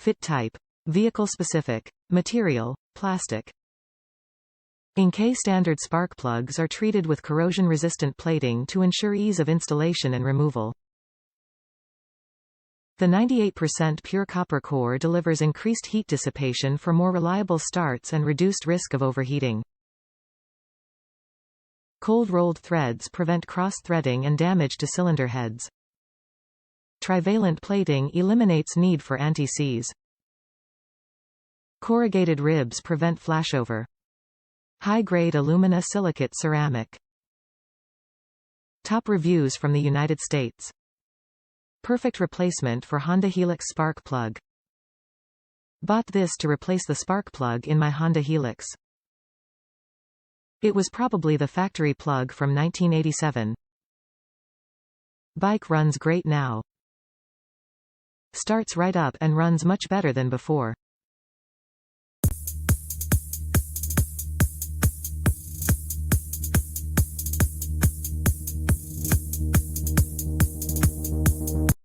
Fit type. Vehicle specific. Material. Plastic. NGK Standard Spark Plugs are treated with corrosion-resistant plating to ensure ease of installation and removal. The 98% pure copper core delivers increased heat dissipation for more reliable starts and reduced risk of overheating. Cold-rolled threads prevent cross-threading and damage to cylinder heads. Trivalent plating eliminates need for anti-seize. Corrugated ribs prevent flashover. High-grade alumina silicate ceramic. Top reviews from the United States. Perfect replacement for Honda Helix spark plug. Bought this to replace the spark plug in my Honda Helix. It was probably the factory plug from 1987. Bike runs great now. Starts right up and runs much better than before.